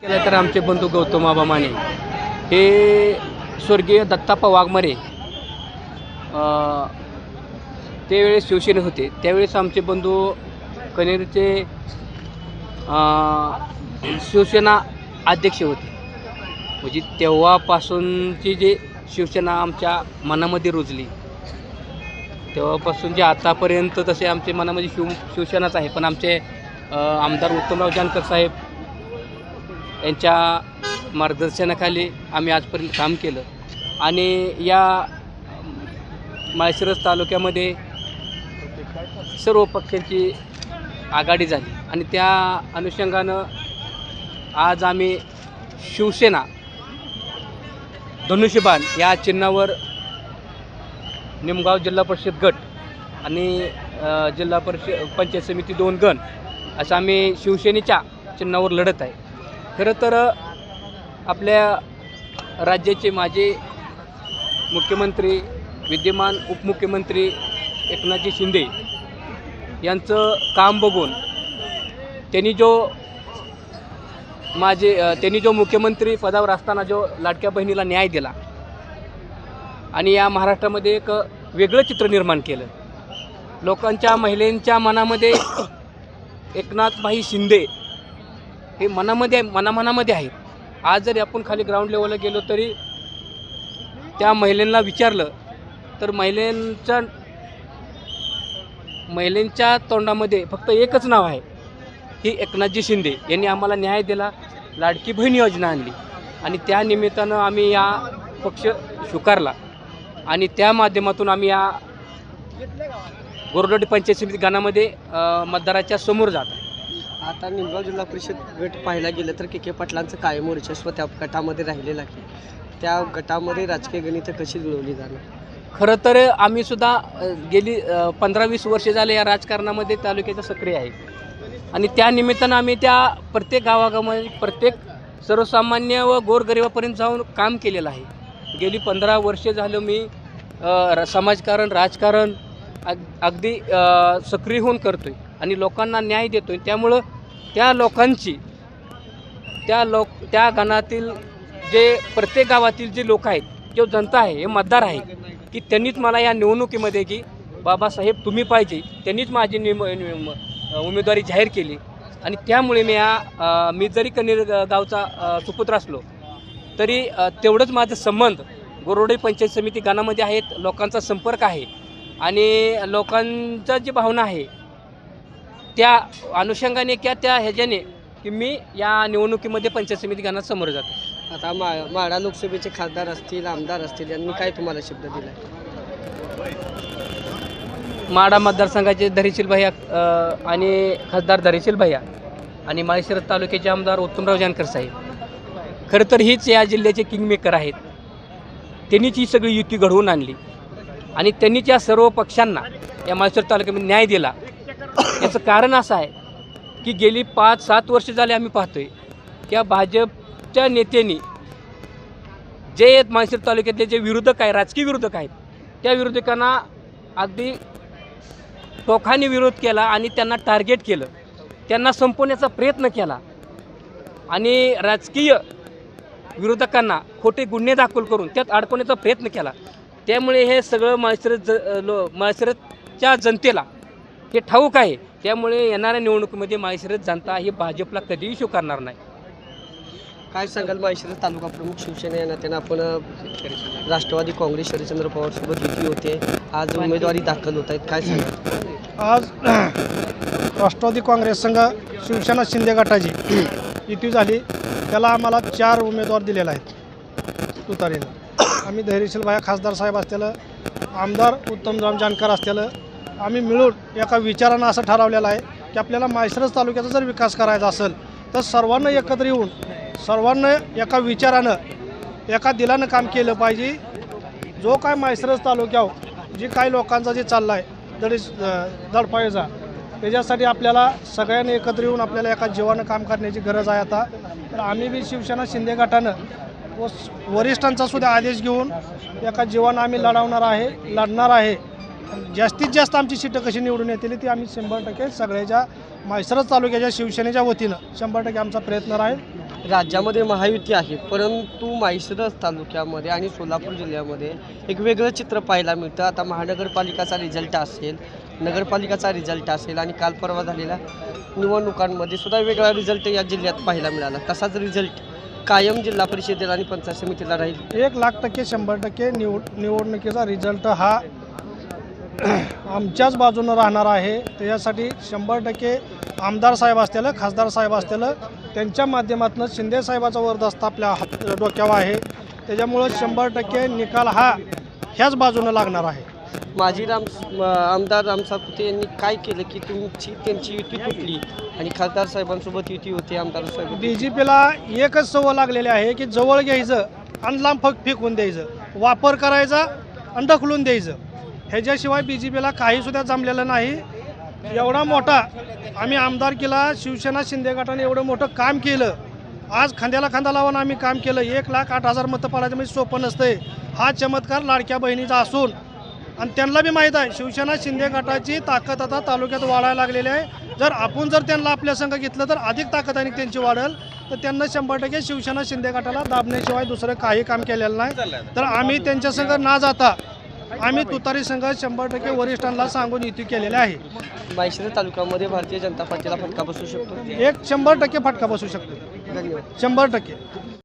केलं तर आमचे बंधू गौतम आबा माने हे स्वर्गीय दत्ताप्पा वाघमारे त्यावेळेस शिवसेनेत होते. त्यावेळेस आमचे बंधू कनेरचे शिवसेना अध्यक्ष होते. म्हणजे तेव्हापासूनची जी शिवसेना आमच्या मनामध्ये रुजली तेव्हापासून जे आतापर्यंत तसे आमच्या मनामध्ये शिवसेनाच आहे. पण आमचे आमदार उत्तमराव जानकर साहेब यांच्या मार्गदर्शनाखाली आम्ही आजपर्यंत काम केलं आणि या माळशिरस तालुक्यामध्ये सर्व पक्षांची आघाडी झाली आणि त्या अनुषंगानं आज आम्ही शिवसेना धनुष्यबाण या चिन्हावर निमगाव जिल्हा परिषद गट आणि जिल्हा परिषद पंचायत समिती 2 गण असं आम्ही शिवसेनेच्या चिन्हावर लढत आहे. खरं तर आपल्या राज्याचे माजी मुख्यमंत्री विद्यमान उपमुख्यमंत्री एकनाथजी शिंदे यांचं काम बघून त्यांनी जो मुख्यमंत्री पदावर असताना जो लाडक्या बहिणीला न्याय दिला आणि या महाराष्ट्रामध्ये एक वेगळं चित्र निर्माण केलं. लोकांच्या महिलांच्या मनामध्ये एकनाथभाई शिंदे हे मनामध्ये आहेत. आज जरी आपण खाली ग्राउंड लेवलला गेलो तरी त्या महिलांना विचारलं तर महिलांच्या तोंडामध्ये फक्त एकच नाव आहे, ही एकनाथजी शिंदे यांनी आम्हाला न्याय दिला, लाडकी बहीण योजना आणली आणि त्या निमित्तानं आम्ही या पक्ष स्वीकारला आणि त्या माध्यमातून आम्ही या गोरडवाडी पंचायत समिती गणामध्ये मतदाराच्या समोर जात आहे. आता निमगाव जिल्हा परिषद गट पाहायला गेलं तर के पाटलांचं कायम वर्चस्व त्या गटामध्ये राहिलेलं आहे. त्या गटामध्ये राजकीय गणितं कशी जुळवली जाणार? खरं तर आम्ही सुद्धा गेली 15-20 वर्षे झाले या राजकारणामध्ये तालुक्याच्या सक्रिय आहे आणि त्या निमित्तानं आम्ही त्या प्रत्येक गावागावामध्ये प्रत्येक सर्वसामान्य व गोरगरिबापर्यंत जाऊन काम केलेलं आहे. गेली 15 वर्षे झालं मी समाजकारण राजकारण अगदी सक्रिय होऊन करतो आहे आणि लोकांना न्याय देतो आहे. त्यामुळं त्या गणातील जे प्रत्येक गावातील जे लोक आहेत, जो जनता आहे, हे मतदार आहे की त्यांनीच मला या निवडणुकीमध्ये की बाबासाहेब तुम्ही पाहिजे, त्यांनीच माझी उमेदवारी जाहीर केली आणि त्यामुळे मी जरी कनेर गावचा सुपुत्र असलो तरी तेवढंच माझं संबंध गोरडवाडी पंचायत समिती गणामध्ये आहेत. लोकांचा संपर्क आहे आणि लोकांचा जी भावना आहे त्या अनुषंगाने त्या ह्याच्याने की मी या निवडणुकीमध्ये पंचायत समिती गणात समोर जातो. आता माढा लोकसभेचे खासदार असतील आमदार असतील यांनी काय तुम्हाला शब्द दिला? माढा मतदारसंघाचे धैर्यशील भैया आणि खासदार धैर्यशील भैया आणि माळशिरस तालुक्याचे आमदार उत्तमराव जानकर साहेब खरं तर हीच या जिल्ह्याचे किंगमेकर आहेत. त्यांनीच ही सगळी युती घडवून आणली आणि त्यांनीच या सर्व पक्षांना या माळशिरस तालुक्यामध्ये न्याय दिला. याचं कारण असं आहे की गेली 5-7 वर्ष झाले आम्ही पाहतोय की या भाजपच्या नेत्यांनी जे माळशिरस तालुक्यातले जे विरोधक आहेत, राजकीय विरोधक आहेत, त्या विरोधकांना अगदी टोकाने विरोध केला आणि त्यांना टार्गेट केलं, त्यांना संपवण्याचा प्रयत्न केला आणि राजकीय विरोधकांना खोटे गुन्हे दाखल करून त्यात अडकवण्याचा प्रयत्न केला. त्यामुळे हे सगळं माळशिरसच्या जनतेला हे ठाऊक आहे. त्यामुळे येणाऱ्या निवडणुकीमध्ये माळशिरस जनता ही भाजपला कधीही स्वीकारणार नाही. काय सांगाल? माळशिरस तालुका प्रमुख शिवसेना या नात्यानं आपण राष्ट्रवादी काँग्रेस शरदचंद्र पवारसोबत युती होते, आज उमेदवारी दाखल होत आहेत, काय सांगाल? आज राष्ट्रवादी काँग्रेस संघ शिवसेना शिंदे गटाची युती झाली. त्याला आम्हाला 4 उमेदवार दिलेले आहेत तुतारीनं. आम्ही धैर्यशील भाया खासदार साहेब असतील, आमदार उत्तमराव जानकर असतील, आम्ही मिळून एका विचारानं असं ठरवलेलं आहे की आपल्याला माळशिरस तालुक्याचा जर विकास करायचा असेल तर सर्वांना एकत्र येऊन सर्वांना एका विचारानं एका दिलानं काम केलं पाहिजे. जो काय माळशिरस तालुक्यावर जी काय लोकांचा जे चालला आहे दडपायचा त्याच्यासाठी आपल्याला सगळ्यांनी एकत्र येऊन आपल्याला एका जीवानं काम करण्याची गरज आहे. आता तर आम्ही बी शिवसेना शिंदे गटानं व वरिष्ठांचा सुद्धा आदेश घेऊन एका जीवानं आम्ही लढणार आहे. जास्तीत जास्त आमची सीटं कशी निवडून येतील ती आम्ही 100% सगळ्याच्या माळशिरस तालुक्याच्या शिवसेनेच्या वतीनं 100% आमचा प्रयत्न राहील. राज्यामध्ये महायुती आहे, परंतु माळशिरस तालुक्यामध्ये आणि सोलापूर जिल्ह्यामध्ये एक वेगळं चित्र पाहायला मिळतं. आता महानगरपालिकाचा रिझल्ट असेल, नगरपालिकाचा रिझल्ट असेल आणि काल परवा झालेल्या निवडणुकांमध्ये सुद्धा वेगळा रिझल्ट या जिल्ह्यात पाहायला मिळाला. तसाच रिझल्ट कायम जिल्हा परिषदेला आणि पंचायत समितीला राहील. 1,00,000% 100% निवडणुकीचा रिझल्ट हा आमच्याच बाजूनं राहणार आहे. त्याच्यासाठी 100% आमदार साहेब असतील, खासदार साहेब असतील, त्यांच्या माध्यमातून शिंदे साहेबाचा वरदस्त आपल्या डोक्यावर आहे. त्याच्यामुळं 100% निकाल हा ह्याच बाजूनं लागणार आहे. माजी आमदार रामसाहेब कुटे यांनी काय केलं की त्यांची युती तुटली आणि खासदार साहेबांसोबत युती होती आमदार साहेब? BJPला एकच सवय लागलेली आहे की जवळ घ्यायचं आणि लांब फेकून द्यायचं, वापर करायचा आणि ढकलून द्यायचं. ह्याच्याशिवाय BJPला काहीसुद्धा जमलेलं नाही. एवढा मोठा आम्ही आमदारकीला शिवसेना शिंदे गटाने एवढं मोठं काम केलं. आज खांद्याला खांदा लावून आम्ही काम केलं. 1,08,000 मतं पडायचं म्हणजे सोपं नसतंय. हा चमत्कार लाडक्या बहिणीचा असून आणि त्यांना बी माहीत आहे शिवसेना शिंदे गटाची ताकद आता तालुक्यात वाढायला लागलेली आहे. जर त्यांना आपल्या संघ घेतलं तर अधिक ताकद आणि त्यांची वाढेल. तर त्यांना 100% शिवसेना शिंदे गटाला दाबण्याशिवाय दुसरं काही काम केलेलं नाही. तर आम्ही त्यांच्या संघ ना जाता आम्ही तुतारी संघ 100% वरिष्ठांना सांगून युती केलेली आहे. माळशिरस तालुक्यामध्ये भारतीय जनता पार्टीला फटका बसू शकतो. 100% फटका बसू शकतो. धन्यवाद. 100%.